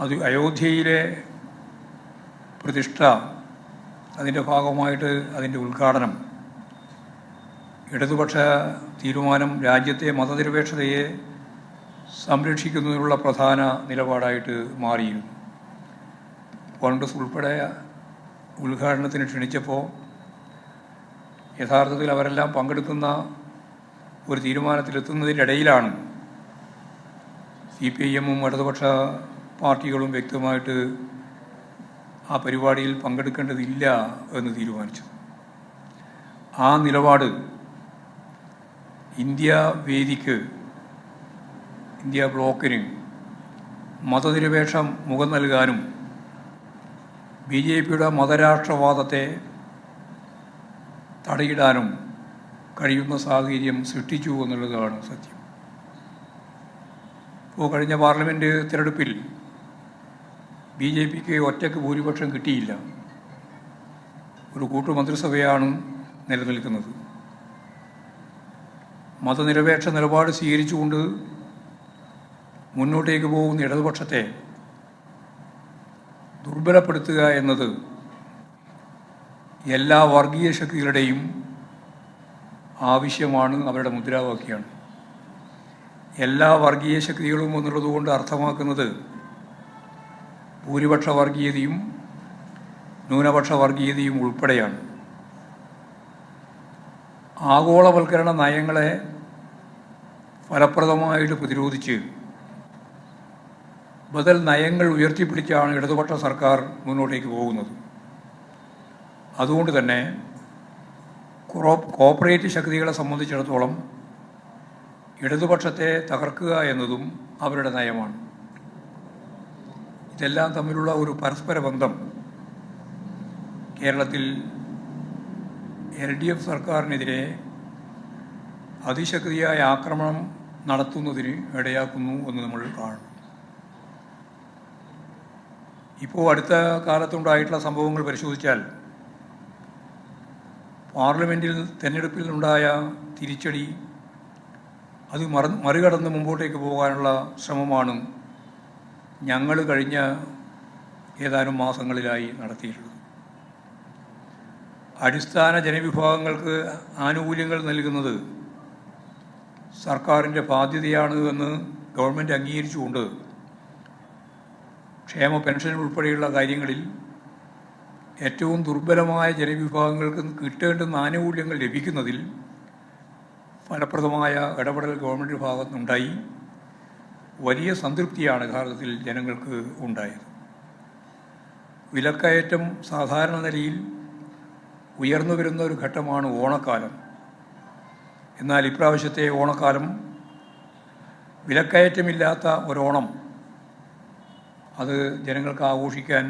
അത് അയോധ്യയിലെ പ്രതിഷ്ഠ, അതിൻ്റെ ഭാഗമായിട്ട് അതിൻ്റെ ഉദ്ഘാടനം, ഇടതുപക്ഷ തീരുമാനം രാജ്യത്തെ മതനിരപേക്ഷതയെ സംരക്ഷിക്കുന്നതിനുള്ള പ്രധാന നിലപാടായിട്ട് മാറിയിരുന്നു. കോൺഗ്രസ് ഉൾപ്പെടെ ഉദ്ഘാടനത്തിന് ക്ഷണിച്ചപ്പോൾ യഥാർത്ഥത്തിൽ അവരെല്ലാം പങ്കെടുക്കുന്ന ഒരു തീരുമാനത്തിലെത്തുന്നതിനിടയിലാണ് CPIM-ഉം ഇടതുപക്ഷ പാർട്ടികളും വ്യക്തമായിട്ട് ആ പരിപാടിയിൽ പങ്കെടുക്കേണ്ടതില്ല എന്ന് തീരുമാനിച്ചു. ആ നിലപാട് ഇന്ത്യ വേദിക്ക്, ഇന്ത്യ ബ്ലോക്കിന് മതനിരപേക്ഷം മുഖം നൽകാനും BJPയുടെ മതരാഷ്ട്രവാദത്തെ തടയിടാനും കഴിയുന്ന സാഹചര്യം സൃഷ്ടിച്ചു എന്നുള്ളതാണ് സത്യം. ഇപ്പോൾ കഴിഞ്ഞ പാർലമെൻറ്റ് തിരഞ്ഞെടുപ്പിൽ BJPക്ക് ഒറ്റയ്ക്ക് ഭൂരിപക്ഷം കിട്ടിയില്ല. ഒരു കൂട്ടുമന്ത്രിസഭയാണ് നിലനിൽക്കുന്നത്. മതനിരപേക്ഷ നിലപാട് സ്വീകരിച്ചുകൊണ്ട് മുന്നോട്ടേക്ക് പോകുന്ന ഇടതുപക്ഷത്തെ ദുർബലപ്പെടുത്തുക എന്നത് എല്ലാ വർഗീയ ശക്തികളുടെയും ആവശ്യമാണ്, അവരുടെ മുദ്രാവാക്യമാണ്. എല്ലാ വർഗീയ ശക്തികളും എന്നുള്ളതുകൊണ്ട് അർത്ഥമാക്കുന്നത് ഭൂരിപക്ഷ വർഗീയതയും ന്യൂനപക്ഷ വർഗീയതയും ഉൾപ്പെടെയാണ്. ആഗോളവൽക്കരണ നയങ്ങളെ ഫലപ്രദമായിട്ട് പ്രതിരോധിച്ച് ബദൽ നയങ്ങൾ ഉയർത്തിപ്പിടിച്ചാണ് ഇടതുപക്ഷ സർക്കാർ മുന്നോട്ടേക്ക് പോകുന്നത്. അതുകൊണ്ട് തന്നെ കോർപ്പറേറ്റ് ശക്തികളെ സംബന്ധിച്ചിടത്തോളം ഇടതുപക്ഷത്തെ തകർക്കുക എന്നതും അവരുടെ നയമാണ്. ഇതെല്ലാം തമ്മിലുള്ള ഒരു പരസ്പര ബന്ധം കേരളത്തിൽ LDF സർക്കാരിനെതിരെ അതിശക്തിയായ ആക്രമണം നടത്തുന്നതിന് ഇടയാക്കുന്നു എന്ന് നമ്മൾ കാണുന്നു. ഇപ്പോൾ അടുത്ത കാലത്തുണ്ടായിട്ടുള്ള സംഭവങ്ങൾ പരിശോധിച്ചാൽ പാർലമെൻറ്റിൽ തെരഞ്ഞെടുപ്പിൽ ഉണ്ടായ തിരിച്ചടി, അത് മറികടന്ന് മുമ്പോട്ടേക്ക് പോകാനുള്ള ശ്രമമാണ് ഞങ്ങൾ കഴിഞ്ഞ ഏതാനും മാസങ്ങളിലായി നടത്തിയിട്ടുള്ളത്. അടിസ്ഥാന ജനവിഭാഗങ്ങൾക്ക് ആനുകൂല്യങ്ങൾ നൽകുന്നത് സർക്കാരിൻ്റെ ബാധ്യതയാണ് എന്ന് ഗവൺമെൻറ് അംഗീകരിച്ചുകൊണ്ട് ക്ഷേമ പെൻഷൻ ഉൾപ്പെടെയുള്ള കാര്യങ്ങളിൽ ഏറ്റവും ദുർബലമായ ജനവിഭാഗങ്ങൾക്ക് കിട്ടേണ്ടുന്ന ആനുകൂല്യങ്ങൾ ലഭിക്കുന്നതിൽ ഫലപ്രദമായ ഇടപെടൽ ഗവൺമെൻറ് ഭാഗത്തുനിന്നുണ്ടായി. വലിയ സംതൃപ്തിയാണ് യഥാർത്ഥത്തിൽ ജനങ്ങൾക്ക് ഉണ്ടായത്. വിലക്കയറ്റം സാധാരണ നിലയിൽ ഉയർന്നു വരുന്ന ഒരു ഘട്ടമാണ് ഓണക്കാലം. എന്നാൽ ഇപ്രാവശ്യത്തെ ഓണക്കാലം വിലക്കയറ്റമില്ലാത്ത ഒരോണം, അത് ജനങ്ങൾക്ക് ആഘോഷിക്കാൻ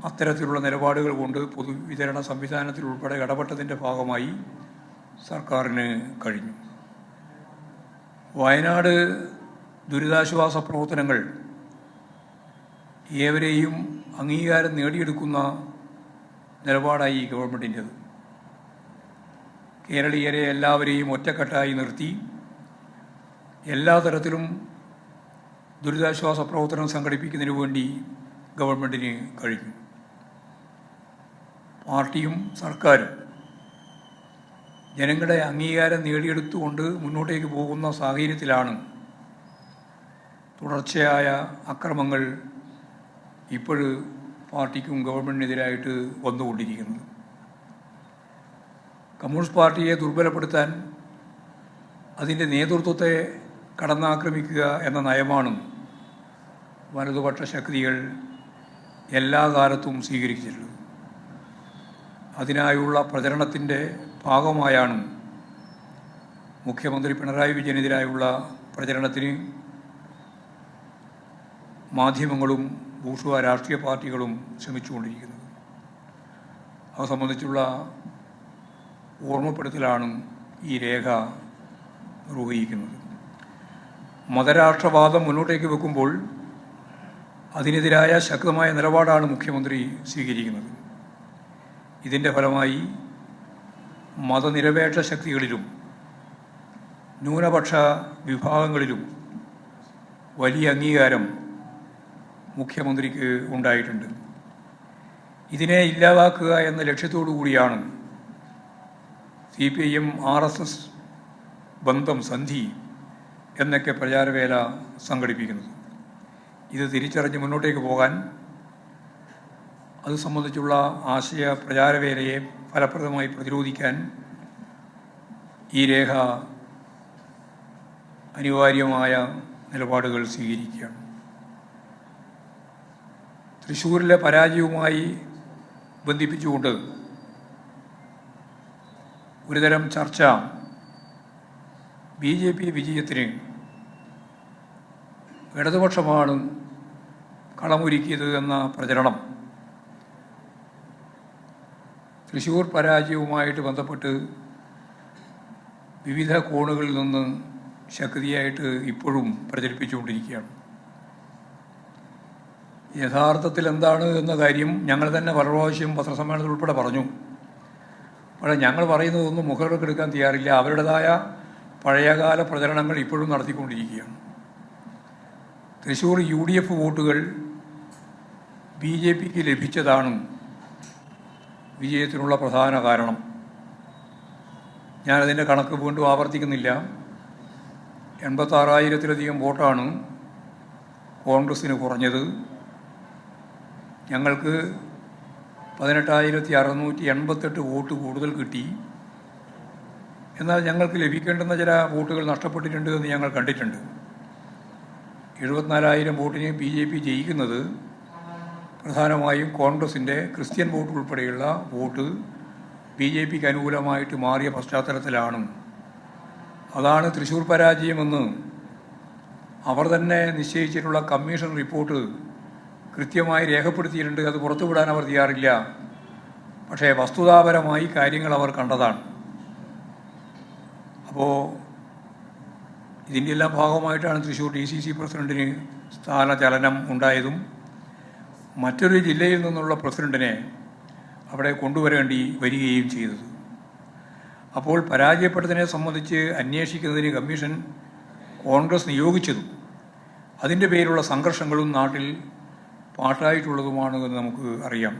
അത്തരത്തിലുള്ള നിലപാടുകൾ കൊണ്ട് പൊതുവിതരണ സംവിധാനത്തിൽ ഉൾപ്പെടെ ഇടപെട്ടതിൻ്റെ ഭാഗമായി സർക്കാരിന് കഴിഞ്ഞു. വയനാട് ദുരിതാശ്വാസ പ്രവർത്തനങ്ങൾ ഏവരെയും അംഗീകാരം നേടിയെടുക്കുന്ന നിലപാടായി ഗവൺമെൻറ്റിൻ്റെത്. കേരളീയരെ എല്ലാവരെയും ഒറ്റക്കെട്ടായി നിർത്തി എല്ലാ തരത്തിലും ദുരിതാശ്വാസ പ്രവർത്തനം സംഘടിപ്പിക്കുന്നതിന് വേണ്ടി ഗവൺമെൻറ്റിന് കഴിഞ്ഞു. പാർട്ടിയും സർക്കാരും ജനങ്ങളുടെ അംഗീകാരം നേടിയെടുത്തുകൊണ്ട് മുന്നോട്ടേക്ക് പോകുന്ന സാഹചര്യത്തിലാണ് തുടർച്ചയായ അക്രമങ്ങൾ ഇപ്പോൾ പാർട്ടിക്കും ഗവൺമെൻറ്റിനെതിരായിട്ട് വന്നുകൊണ്ടിരിക്കുന്നത്. കമ്മ്യൂണിസ്റ്റ് പാർട്ടിയെ ദുർബലപ്പെടുത്താൻ അതിൻ്റെ നേതൃത്വത്തെ കടന്നാക്രമിക്കുക എന്ന നയമാണ് വലതുപക്ഷ ശക്തികൾ എല്ലാ കാലത്തും സ്വീകരിച്ചിട്ടുള്ളത്. അതിനായുള്ള പ്രചരണത്തിൻ്റെ ഭാഗമായാണ് മുഖ്യമന്ത്രി പിണറായി വിജയനെതിരായുള്ള പ്രചരണത്തിന് മാധ്യമങ്ങളും ബൂർഷ്വാ രാഷ്ട്രീയ പാർട്ടികളും ശ്രമിച്ചുകൊണ്ടിരിക്കുന്നത്. അത് സംബന്ധിച്ചുള്ള ഓർമ്മപ്പെടുത്തലാണ് ഈ രേഖ നിർവഹിക്കുന്നത്. മതരാഷ്ട്രവാദം മുന്നോട്ടേക്ക് വെക്കുമ്പോൾ അതിനെതിരായ ശക്തമായ നിലപാടാണ് മുഖ്യമന്ത്രി സ്വീകരിക്കുന്നത്. ഇതിൻ്റെ ഫലമായി മതനിരപേക്ഷ ശക്തികളിലും ന്യൂനപക്ഷ വിഭാഗങ്ങളിലും വലിയ അംഗീകാരം മുഖ്യമന്ത്രിക്ക് ഉണ്ടായിട്ടുണ്ട്. ഇതിനെ ഇല്ലാതാക്കുക എന്ന ലക്ഷ്യത്തോടു കൂടിയാണ് CPIM RSS ബന്ധം സന്ധി എന്നൊക്കെ പ്രചാരവേല സംഘടിപ്പിക്കുന്നത്. ഇത് തിരിച്ചറിഞ്ഞ് മുന്നോട്ടേക്ക് പോകാൻ അത് സംബന്ധിച്ചുള്ള ആശയ പ്രചാരവേലയെ ഫലപ്രദമായി പ്രതിരോധിക്കാൻ ഈ രേഖ അനിവാര്യമായ നിലപാടുകൾ സ്വീകരിക്കുകയാണ്. തൃശ്ശൂരിലെ പരാജയവുമായി ബന്ധിപ്പിച്ചുകൊണ്ട് ഒരുതരം ചർച്ച BJP വിജയത്തിന് ഇടതുപക്ഷമാണ് കളമൊരുക്കിയത് എന്ന പ്രചരണം തൃശ്ശൂർ പരാജയവുമായിട്ട് ബന്ധപ്പെട്ട് വിവിധ കോണുകളിൽ നിന്ന് ശക്തിയായിട്ട് ഇപ്പോഴും പ്രചരിപ്പിച്ചുകൊണ്ടിരിക്കുകയാണ്. യഥാർത്ഥത്തിൽ എന്താണ് എന്ന കാര്യം ഞങ്ങൾ തന്നെ പല പ്രാവശ്യം പത്രസമ്മേളനത്തിൽ ഉൾപ്പെടെ പറഞ്ഞു. പക്ഷേ ഞങ്ങൾ പറയുന്നതൊന്നും മുഖവിലക്കെടുക്കാൻ തയ്യാറില്ല. അവരുടേതായ പഴയകാല പ്രചരണങ്ങൾ ഇപ്പോഴും നടത്തിക്കൊണ്ടിരിക്കുകയാണ്. തൃശ്ശൂർ UDF വോട്ടുകൾ BJPക്ക് ലഭിച്ചതാണ് വിജയത്തിനുള്ള പ്രധാന കാരണം. ഞാനതിൻ്റെ കണക്ക് വീണ്ടും ആവർത്തിക്കുന്നില്ല. 86,000-ലധികം വോട്ടാണ് കോൺഗ്രസ്സിന് കുറഞ്ഞത്. ഞങ്ങൾക്ക് 18,688 വോട്ട് കൂടുതൽ കിട്ടി. എന്നാൽ ഞങ്ങൾക്ക് ലഭിക്കേണ്ടുന്ന ചില വോട്ടുകൾ നഷ്ടപ്പെട്ടിട്ടുണ്ട് എന്ന് ഞങ്ങൾ കണ്ടിട്ടുണ്ട്. 74,000 വോട്ടിന് BJP ജയിക്കുന്നത് പ്രധാനമായും കോൺഗ്രസിൻ്റെ ക്രിസ്ത്യൻ വോട്ട് ഉൾപ്പെടെയുള്ള വോട്ട് BJPക്ക് അനുകൂലമായിട്ട് മാറിയ പശ്ചാത്തലത്തിലാണ്. അതാണ് തൃശ്ശൂർ പരാജയമെന്ന് അവർ തന്നെ നിശ്ചയിച്ചിട്ടുള്ള കമ്മീഷൻ റിപ്പോർട്ട് കൃത്യമായി രേഖപ്പെടുത്തിയിട്ടുണ്ട്. അത് പുറത്തുവിടാൻ അവർ തയ്യാറില്ല. പക്ഷേ വസ്തുതാപരമായി കാര്യങ്ങൾ അവർ കണ്ടതാണ്. അപ്പോൾ ഇതിൻ്റെ എല്ലാം ഭാഗമായിട്ടാണ് തൃശ്ശൂർ DCC പ്രസിഡന്റിന് സ്ഥാനചലനം ഉണ്ടായതും മറ്റൊരു ജില്ലയിൽ നിന്നുള്ള പ്രസിഡന്റിനെ അവിടെ കൊണ്ടുവരേണ്ടി വരികയും ചെയ്തത്. അപ്പോൾ പരാജയപ്പെട്ടതിനെ സംബന്ധിച്ച് അന്വേഷിക്കുന്നതിന് കമ്മീഷൻ കോൺഗ്രസ് നിയോഗിച്ചതും അതിൻ്റെ പേരിലുള്ള സംഘർഷങ്ങളും നാട്ടിൽ പാട്ടായിട്ടുള്ളതുമാണ് എന്ന് നമുക്ക് അറിയാം.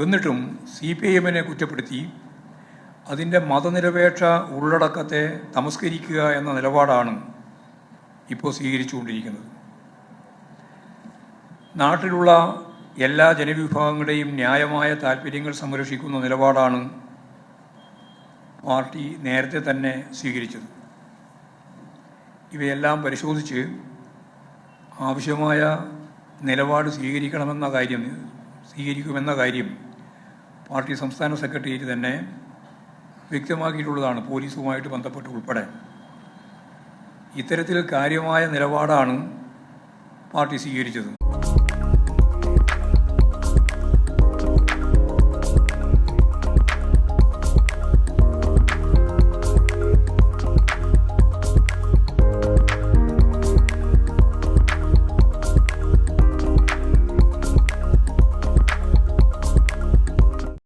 എന്നിട്ടും CPIMനെ കുറ്റപ്പെടുത്തി അതിൻ്റെ മതനിരപേക്ഷ ഉള്ളടക്കത്തെ തമസ്കരിക്കുക എന്ന നിലപാടാണ് ഇപ്പോൾ സ്വീകരിച്ചുകൊണ്ടിരിക്കുന്നത്. നാട്ടിലുള്ള എല്ലാ ജനവിഭാഗങ്ങളുടെയും ന്യായമായ താല്പര്യങ്ങൾ സംരക്ഷിക്കുന്ന നിലപാടാണ് പാർട്ടി നേരത്തെ തന്നെ സ്വീകരിച്ചത്. ഇവയെല്ലാം പരിശോധിച്ച് ആവശ്യമായ നിലപാട് സ്വീകരിക്കുമെന്ന കാര്യം പാർട്ടി സംസ്ഥാന സെക്രട്ടേറിയറ്റ് തന്നെ വ്യക്തമാക്കിയിട്ടുള്ളതാണ്. പോലീസുമായിട്ട് ബന്ധപ്പെട്ട് ഉൾപ്പെടെ ഇത്തരത്തിൽ കാര്യമായ നിലപാടാണ് പാർട്ടി സ്വീകരിച്ചത്.